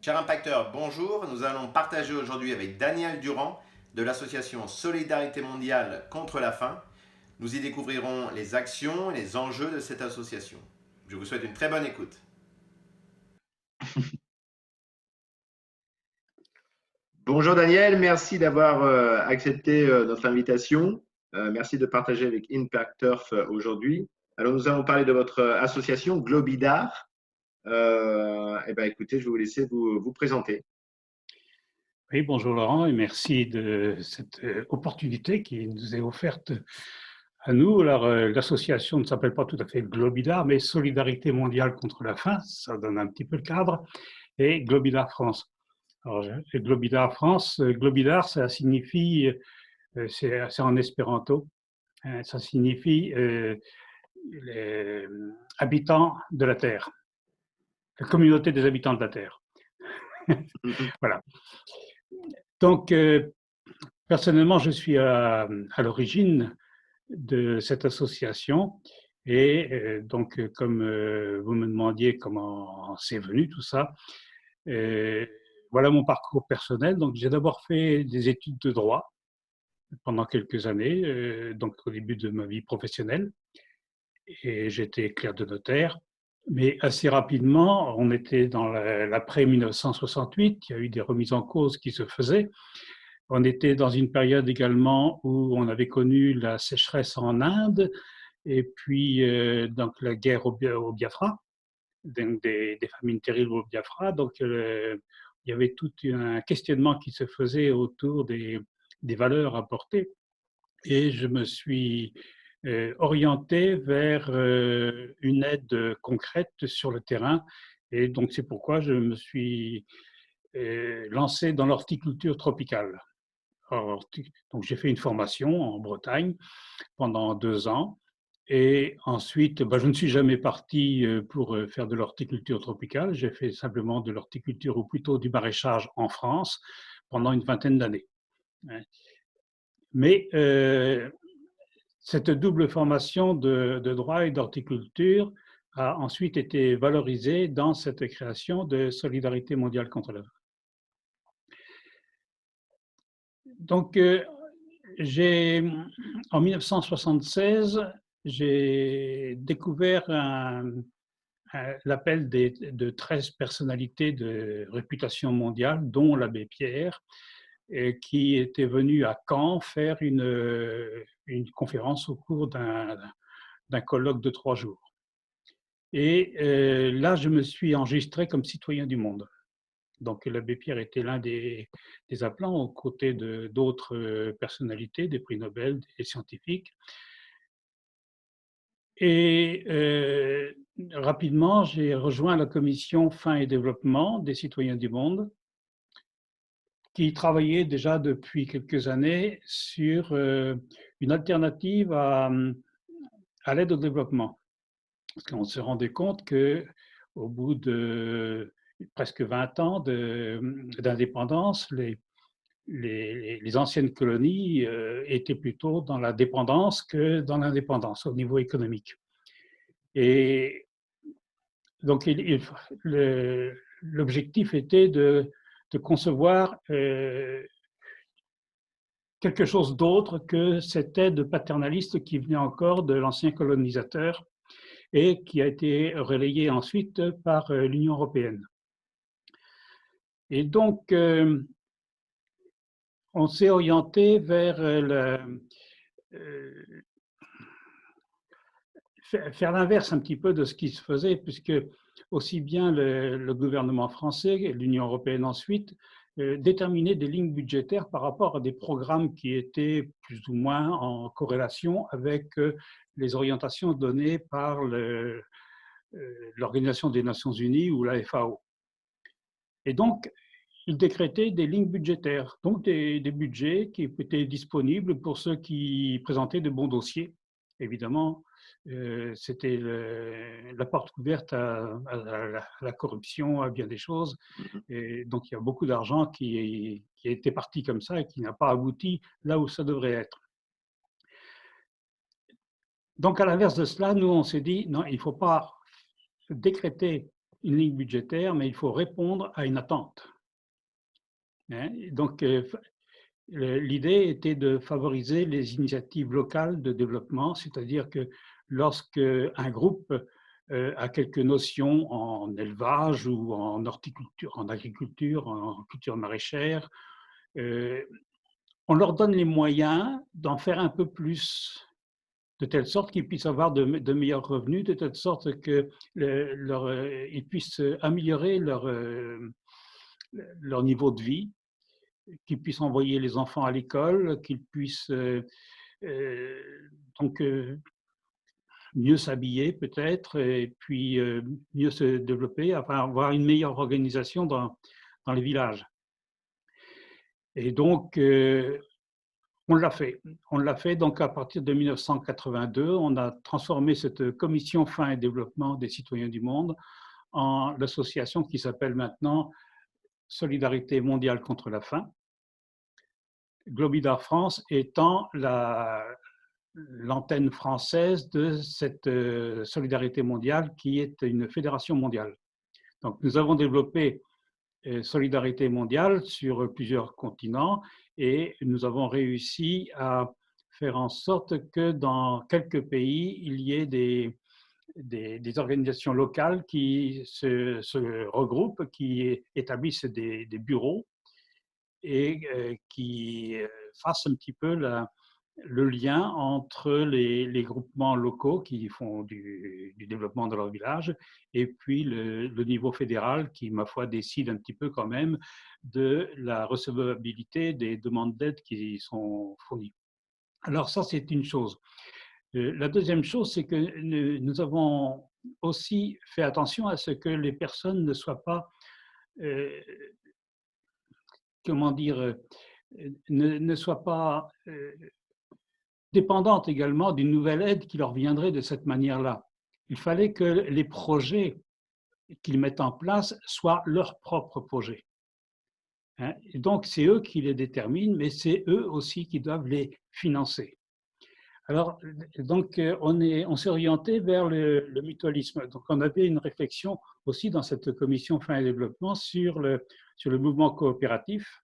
Cher impacteur, bonjour. Nous allons partager aujourd'hui avec Daniel Durand de l'association Solidarité mondiale contre la faim. Nous y découvrirons les actions et les enjeux de cette association. Je vous souhaite une très bonne écoute. Bonjour Daniel, merci d'avoir accepté notre invitation. Merci de partager avec Impact Earth aujourd'hui. Alors nous allons parler de votre association Globidar. Écoutez, je vais vous laisser vous présenter. Oui, bonjour Laurent et merci de cette opportunité qui nous est offerte à nous. Alors, l'association ne s'appelle pas tout à fait Globidar, mais Solidarité mondiale contre la faim, ça donne un petit peu le cadre, et Globidar France. Alors, Globidar France, Globidar, ça signifie, c'est en espéranto, hein, ça signifie les habitants de la Terre, la communauté des habitants de la Terre. Voilà. Donc, personnellement, je suis à l'origine de cette association et donc, comme vous me demandiez comment c'est venu tout ça, euh, voilà mon parcours personnel. Donc, j'ai d'abord fait des études de droit pendant quelques années, donc au début de ma vie professionnelle, et j'étais clerc de notaire. Mais assez rapidement, on était dans l'après 1968, il y a eu des remises en cause qui se faisaient. On était dans une période également où on avait connu la sécheresse en Inde et puis donc la guerre au Biafra, donc des famines terribles au Biafra. Donc il y avait tout un questionnement qui se faisait autour des valeurs apportées. Et je me suis orienté vers une aide concrète sur le terrain. Et donc c'est pourquoi je me suis lancé dans l'horticulture tropicale. Donc j'ai fait une formation en Bretagne pendant 2 ans. Et ensuite, je ne suis jamais parti pour faire de l'horticulture tropicale. J'ai fait simplement de l'horticulture ou plutôt du maraîchage en France pendant une vingtaine d'années. Mais cette double formation de droit et d'horticulture a ensuite été valorisée dans cette création de Solidarité mondiale contre la faim. Donc, en 1976, j'ai découvert l'appel de 13 personnalités de réputation mondiale, dont l'abbé Pierre, qui était venu à Caen faire une conférence au cours d'un colloque de 3 jours. Et là, je me suis enregistré comme citoyen du monde. Donc l'abbé Pierre était l'un des appelants aux côtés d'autres personnalités, des prix Nobel, des scientifiques. Et rapidement, j'ai rejoint la commission Faim et Développement des citoyens du monde, qui travaillait déjà depuis quelques années sur une alternative à l'aide au développement. Parce qu'on se rendait compte qu'au bout de presque 20 ans d'indépendance, les anciennes colonies étaient plutôt dans la dépendance que dans l'indépendance au niveau économique. Et donc, l'objectif était de concevoir quelque chose d'autre que cette aide paternaliste qui venait encore de l'ancien colonisateur et qui a été relayée ensuite par l'Union européenne. Et donc, on s'est orienté vers faire l'inverse un petit peu de ce qui se faisait, puisque aussi bien le gouvernement français, l'Union européenne ensuite, déterminaient des lignes budgétaires par rapport à des programmes qui étaient plus ou moins en corrélation avec les orientations données par l'Organisation des Nations Unies ou la FAO. Et donc, ils décrétaient des lignes budgétaires, donc des budgets qui étaient disponibles pour ceux qui présentaient de bons dossiers. Évidemment, c'était la porte ouverte à la corruption, à bien des choses. Et donc, il y a beaucoup d'argent qui était parti comme ça et qui n'a pas abouti là où ça devrait être. Donc, à l'inverse de cela, nous, on s'est dit, non, il ne faut pas décréter une ligne budgétaire, mais il faut répondre à une attente. Hein. Donc, l'idée était de favoriser les initiatives locales de développement, c'est-à-dire que lorsque un groupe a quelques notions en élevage ou en horticulture, en agriculture, en culture maraîchère, on leur donne les moyens d'en faire un peu plus, de telle sorte qu'ils puissent avoir de meilleurs revenus, de telle sorte qu'ils puissent améliorer leur niveau de vie, qu'ils puissent envoyer les enfants à l'école, qu'ils puissent donc mieux s'habiller peut-être, et puis mieux se développer, enfin avoir une meilleure organisation dans les villages. Et donc, on l'a fait. On l'a fait donc à partir de 1982. On a transformé cette commission faim et développement des citoyens du monde en l'association qui s'appelle maintenant Solidarité mondiale contre la faim. Globidar France étant l'antenne française de cette solidarité mondiale qui est une fédération mondiale. Donc nous avons développé Solidarité mondiale sur plusieurs continents et nous avons réussi à faire en sorte que dans quelques pays, il y ait des organisations locales qui se regroupent, qui établissent des bureaux et qui fassent un petit peu le lien entre les groupements locaux qui font du développement de leur village et puis le niveau fédéral qui, ma foi, décide un petit peu quand même de la recevabilité des demandes d'aide qui sont fournies. Alors ça, c'est une chose. La deuxième chose, c'est que nous avons aussi fait attention à ce que les personnes ne soient pas, comment dire, ne soient pas dépendantes également d'une nouvelle aide qui leur viendrait de cette manière-là. Il fallait que les projets qu'ils mettent en place soient leurs propres projets. Hein? Et donc, c'est eux qui les déterminent, mais c'est eux aussi qui doivent les financer. Alors, donc, on s'est orienté vers le mutualisme. Donc, on avait une réflexion aussi dans cette commission faim et développement sur le mouvement coopératif.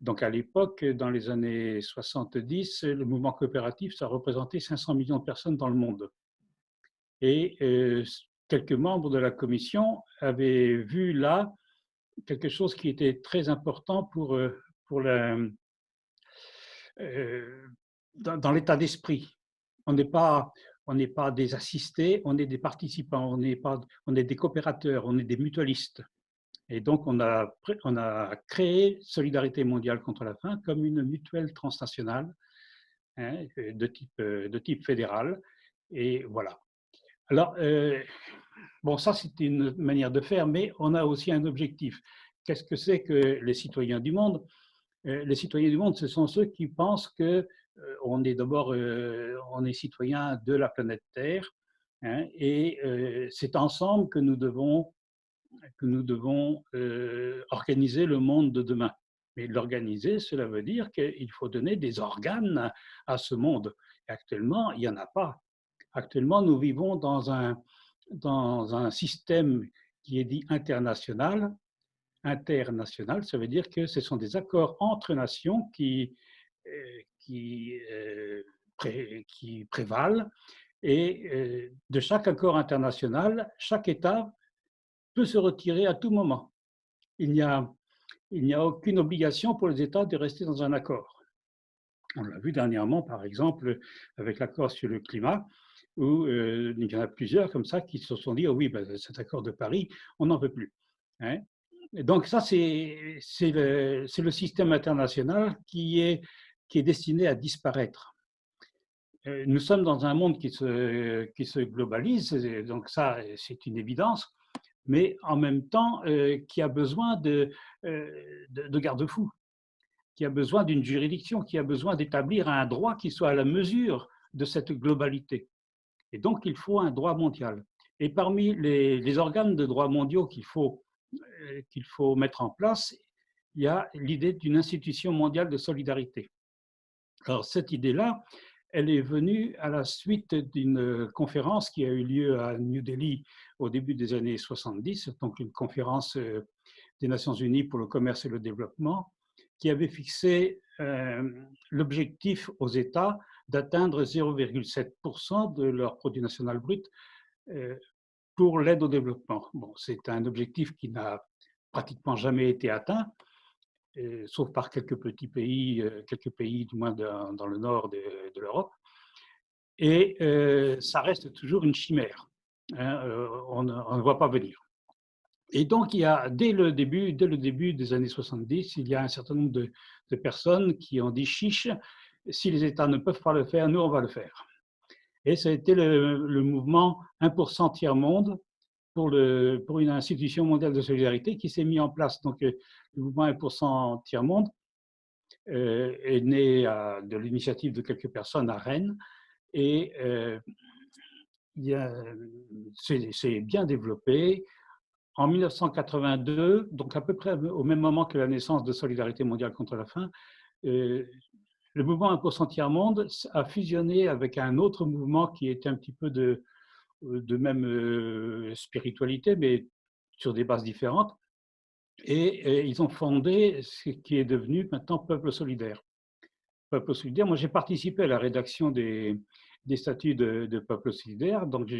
Donc, à l'époque, dans les années 70, le mouvement coopératif, ça représentait 500 millions de personnes dans le monde. Et quelques membres de la commission avaient vu là quelque chose qui était très important dans l'état d'esprit. On n'est pas des assistés, on est des participants, on est des coopérateurs, on est des mutualistes. Et donc, on a créé Solidarité mondiale contre la faim comme une mutuelle transnationale, hein, de type fédéral. Et voilà. Alors, bon, ça, c'est une manière de faire, mais on a aussi un objectif. Qu'est-ce que c'est que les citoyens du monde? Les citoyens du monde, ce sont ceux qui pensent que on est d'abord on est citoyens de la planète Terre, hein, et c'est ensemble que nous devons organiser le monde de demain. Mais l'organiser, cela veut dire qu'il faut donner des organes à ce monde. Et actuellement, il n'y en a pas. Actuellement, nous vivons dans un système qui est dit international. International, ça veut dire que ce sont des accords entre nations qui prévalent. Et de chaque accord international, chaque État peut se retirer à tout moment. Il n'y a aucune obligation pour les États de rester dans un accord. On l'a vu dernièrement, par exemple, avec l'accord sur le climat, où il y en a plusieurs comme ça qui se sont dit « oh oui, ben, cet accord de Paris, on n'en veut plus hein ». Donc ça, c'est le système international qui est destiné à disparaître. Nous sommes dans un monde qui se globalise, donc ça, c'est une évidence, mais en même temps qui a besoin de garde-fous, qui a besoin d'une juridiction, qui a besoin d'établir un droit qui soit à la mesure de cette globalité. Et donc, il faut un droit mondial. Et parmi les organes de droit mondiaux qu'il faut mettre en place, il y a l'idée d'une institution mondiale de solidarité. Alors, cette idée-là, elle est venue à la suite d'une conférence qui a eu lieu à New Delhi au début des années 70, donc une conférence des Nations Unies pour le commerce et le développement, qui avait fixé l'objectif aux États d'atteindre 0,7% de leur produit national brut pour l'aide au développement. Bon, c'est un objectif qui n'a pratiquement jamais été atteint, sauf par quelques pays du moins dans le nord de l'Europe. Et ça reste toujours une chimère. Hein, on ne voit pas venir. Et donc, il y a, dès le début des années 70, il y a un certain nombre de personnes qui ont dit chiche, si les États ne peuvent pas le faire, nous, on va le faire. Et ça a été le mouvement 1% tiers-monde pour une institution mondiale de solidarité qui s'est mis en place. Donc, le mouvement 1% tiers-monde est né de l'initiative de quelques personnes à Rennes et c'est bien développé. En 1982, donc à peu près au même moment que la naissance de Solidarité mondiale contre la faim, le mouvement 1% tiers-monde a fusionné avec un autre mouvement qui était un petit peu de même spiritualité, mais sur des bases différentes. Et ils ont fondé ce qui est devenu maintenant Peuple solidaire. Peuple solidaire, moi j'ai participé à la rédaction des statuts de Peuple solidaire, donc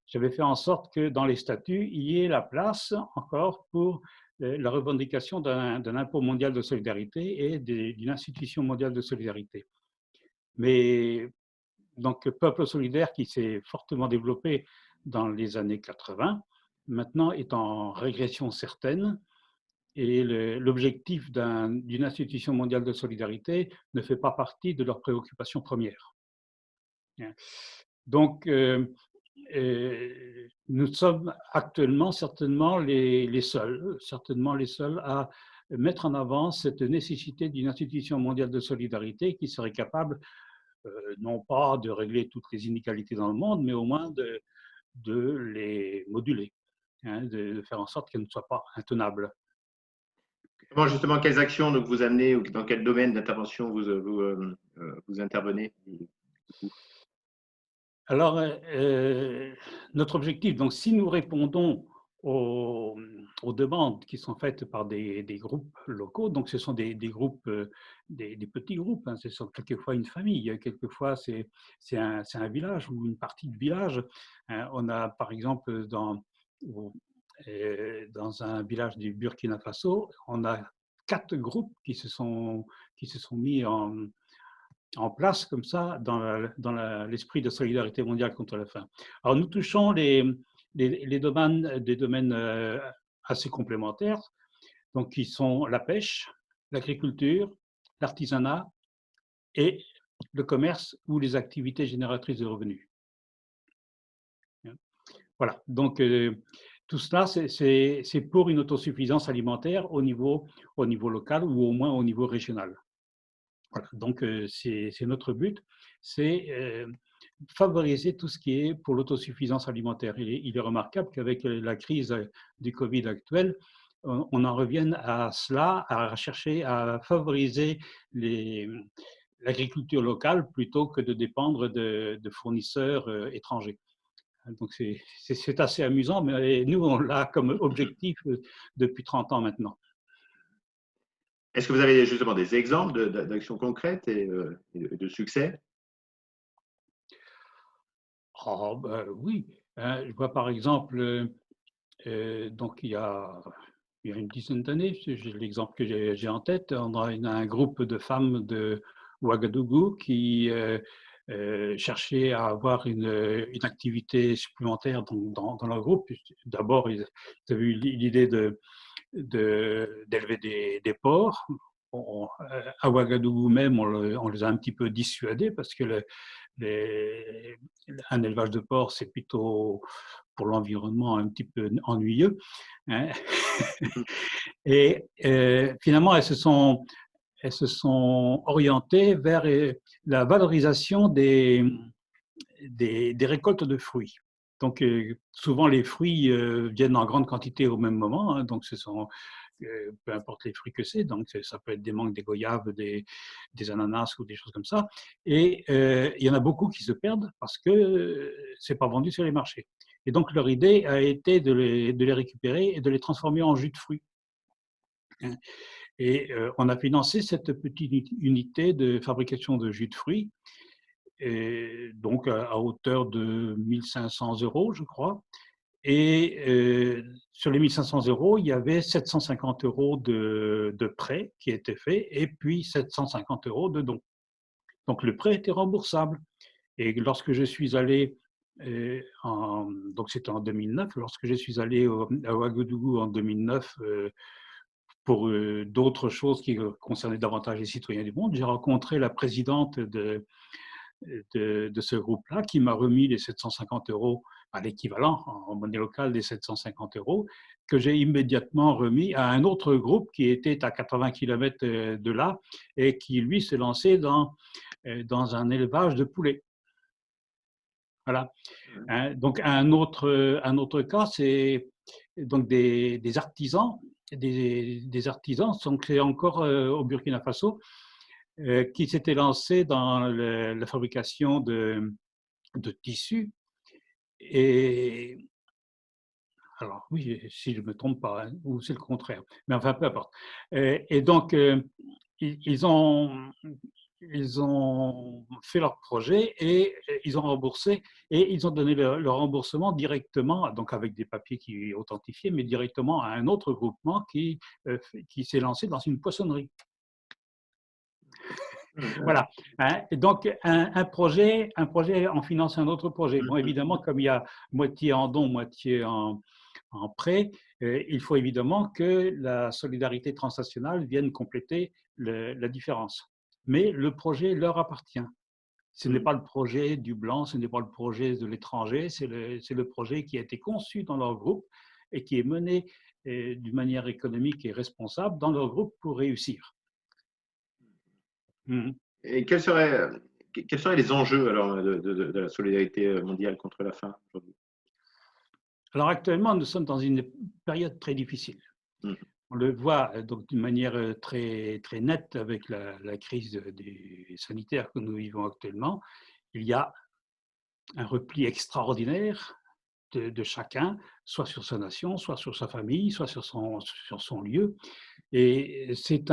j'avais fait en sorte que dans les statuts, il y ait la place encore pour la revendication d'un impôt mondial de solidarité et d'une institution mondiale de solidarité. Mais donc Peuple solidaire qui s'est fortement développé dans les années 80, maintenant est en régression certaine. Et l'objectif d'une institution mondiale de solidarité ne fait pas partie de leurs préoccupations premières. Donc, nous sommes actuellement certainement les seuls à mettre en avant cette nécessité d'une institution mondiale de solidarité qui serait capable, non pas de régler toutes les inégalités dans le monde, mais au moins de les moduler, hein, de faire en sorte qu'elles ne soient pas intenables. Bon, justement, quelles actions donc, vous amenez ou dans quel domaine d'intervention vous intervenez du coup? Alors, notre objectif, donc si nous répondons aux demandes qui sont faites par des groupes locaux, donc ce sont des groupes, des petits groupes, hein, ce sont quelquefois une famille, quelquefois c'est un village ou une partie de village. On a par exemple dans un village du Burkina Faso, on a 4 groupes qui se sont mis en place comme ça dans l'esprit de solidarité mondiale contre la faim. Alors nous touchons des domaines assez complémentaires, donc qui sont la pêche, l'agriculture, l'artisanat et le commerce ou les activités génératrices de revenus. Voilà, donc tout cela, c'est pour une autosuffisance alimentaire au niveau local ou au moins au niveau régional. Voilà, donc c'est notre but, c'est favoriser tout ce qui est pour l'autosuffisance alimentaire. Il est remarquable qu'avec la crise du Covid actuelle, on en revienne à cela, à chercher à favoriser l'agriculture locale plutôt que de dépendre de fournisseurs étrangers. Donc c'est assez amusant, mais nous, on l'a comme objectif depuis 30 ans maintenant. Est-ce que vous avez justement des exemples d'actions concrètes et de succès? Oh, ben, oui, je vois par exemple, donc il y a une dizaine d'années, l'exemple que j'ai en tête, on a un groupe de femmes de Ouagadougou qui cherchaient à avoir une activité supplémentaire dans leur groupe. D'abord, ils avaient eu l'idée d'élever des porcs. À Ouagadougou même, on les a un petit peu dissuadés parce que un élevage de porcs, c'est plutôt pour l'environnement un petit peu ennuyeux. Hein. Et finalement, elles se sont orientées vers la valorisation des récoltes de fruits. Donc, souvent, les fruits viennent en grande quantité au même moment. Hein, donc, ce sont, peu importe les fruits que c'est. Donc, ça peut être des mangues, des goyaves, des ananas ou des choses comme ça. Et il y en a beaucoup qui se perdent parce que c'est pas vendu sur les marchés. Et donc, leur idée a été de les récupérer et de les transformer en jus de fruits. Et on a financé cette petite unité de fabrication de jus de fruits, et donc à hauteur de 1 500 euros, je crois. Et sur les 1 500 euros, il y avait 750 euros de prêt qui étaient faits et puis 750 euros de dons. Donc le prêt était remboursable. Et lorsque je suis allé, donc c'était en 2009, lorsque je suis allé à Ouagadougou en 2009 pour d'autres choses qui concernaient davantage les citoyens du monde, j'ai rencontré la présidente de ce groupe-là qui m'a remis les 750 euros, à l'équivalent en monnaie locale des 750 euros, que j'ai immédiatement remis à un autre groupe qui était à 80 km de là et qui, lui, s'est lancé dans un élevage de poulets. Voilà. Hein, donc, un autre cas, c'est donc des artisans. Des artisans sont créés encore au Burkina Faso qui s'étaient lancés dans la fabrication de tissus. Et alors, oui, si je ne me trompe pas, hein, ou c'est le contraire, mais enfin, peu importe. Et donc, ils ont, ils ont fait leur projet et ils ont remboursé et ils ont donné le remboursement directement, donc avec des papiers qui authentifiaient, mais directement à un autre groupement qui s'est lancé dans une poissonnerie. Voilà. Hein. Et donc, un projet en finance un autre projet. Bon, évidemment, comme il y a moitié en don, moitié en prêt, il faut évidemment que la solidarité transnationale vienne compléter la différence. Mais le projet leur appartient. Ce n'est pas le projet du blanc, ce n'est pas le projet de l'étranger, c'est le projet qui a été conçu dans leur groupe et qui est mené d'une manière économique et responsable dans leur groupe pour réussir. Et quels seraient les enjeux alors, de la solidarité mondiale contre la faim aujourd'hui? Alors actuellement, nous sommes dans une période très difficile. On le voit donc d'une manière très, très nette avec la crise des sanitaires que nous vivons actuellement. Il y a un repli extraordinaire de chacun, soit sur sa nation, soit sur sa famille, soit sur son lieu. Et c'est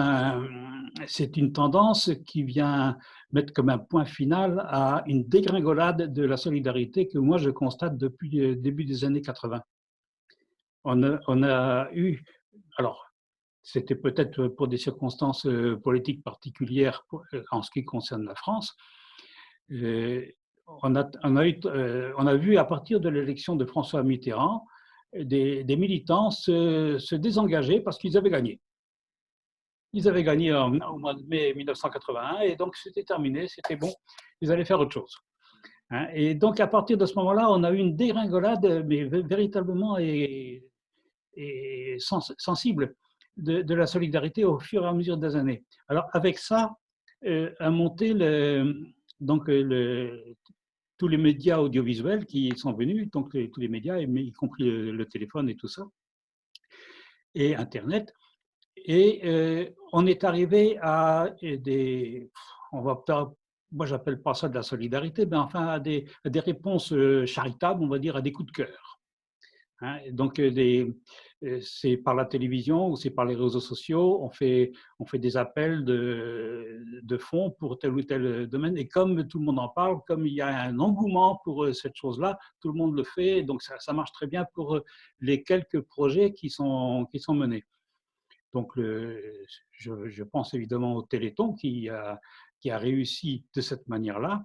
une tendance qui vient mettre comme un point final à une dégringolade de la solidarité que moi je constate depuis le début des années 80. On a eu, alors c'était peut-être pour des circonstances politiques particulières en ce qui concerne la France, on a vu à partir de l'élection de François Mitterrand des militants se désengager parce qu'ils avaient gagné. Ils avaient gagné au mois de mai 1981 et donc c'était terminé, c'était bon, ils allaient faire autre chose. Hein, et donc à partir de ce moment-là, on a eu une dégringolade, mais véritablement et sensible de la solidarité au fur et à mesure des années. Alors avec ça, a monté tous les médias audiovisuels qui sont venus, donc tous les médias, y compris le téléphone et tout ça, et Internet. Et on est arrivé à moi j'appelle pas ça de la solidarité, mais enfin à des réponses charitables, on va dire, à des coups de cœur. Hein, donc c'est par la télévision ou c'est par les réseaux sociaux, on fait des appels de fonds pour tel ou tel domaine. Et comme tout le monde en parle, comme il y a un engouement pour cette chose-là, tout le monde le fait. Donc ça marche très bien pour les quelques projets qui sont menés. Donc je pense évidemment au Téléthon qui a réussi de cette manière-là.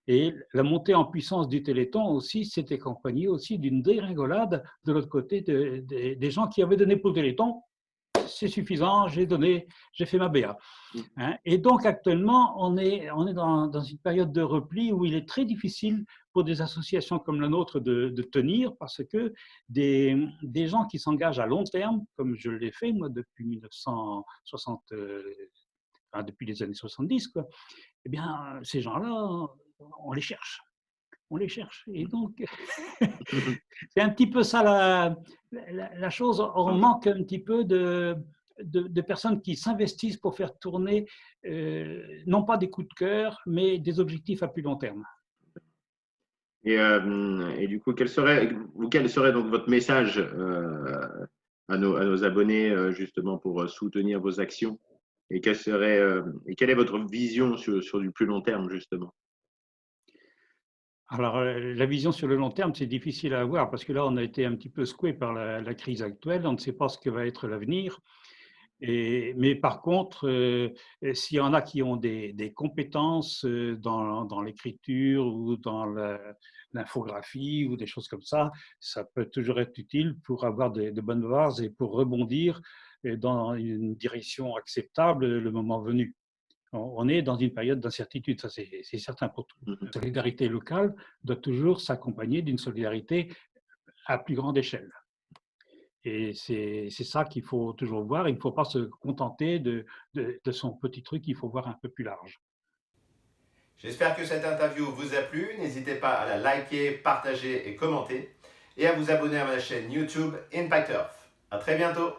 Et la montée en puissance du Téléthon aussi s'est accompagnée aussi d'une dégringolade de l'autre côté des gens qui avaient donné pour le Téléthon. C'est suffisant, j'ai donné, j'ai fait ma BA. Hein, et donc actuellement, on est dans une période de repli où il est très difficile pour des associations comme la nôtre de tenir parce que des gens qui s'engagent à long terme, comme je l'ai fait moi depuis 1960, depuis les années 70, quoi, eh bien ces gens-là, on les cherche. on les cherche. Et donc, c'est un petit peu ça la chose. On manque un petit peu de personnes qui s'investissent pour faire tourner, non pas des coups de cœur, mais des objectifs à plus long terme. Et du coup, quel serait donc votre message à nos abonnés justement pour soutenir vos actions? Et quelle est votre vision sur du plus long terme justement? Alors, la vision sur le long terme, c'est difficile à avoir parce que là, on a été un petit peu secoué par la crise actuelle. On ne sait pas ce que va être l'avenir. Mais par contre, s'il y en a qui ont des compétences dans l'écriture ou dans l'infographie ou des choses comme ça peut toujours être utile pour avoir de bonnes bases et pour rebondir dans une direction acceptable le moment venu. On est dans une période d'incertitude, ça c'est certain pour tout. La solidarité locale doit toujours s'accompagner d'une solidarité à plus grande échelle. Et c'est ça qu'il faut toujours voir. Il ne faut pas se contenter de son petit truc, il faut voir un peu plus large. J'espère que cette interview vous a plu. N'hésitez pas à la liker, partager et commenter. Et à vous abonner à ma chaîne YouTube Impact Earth. À très bientôt.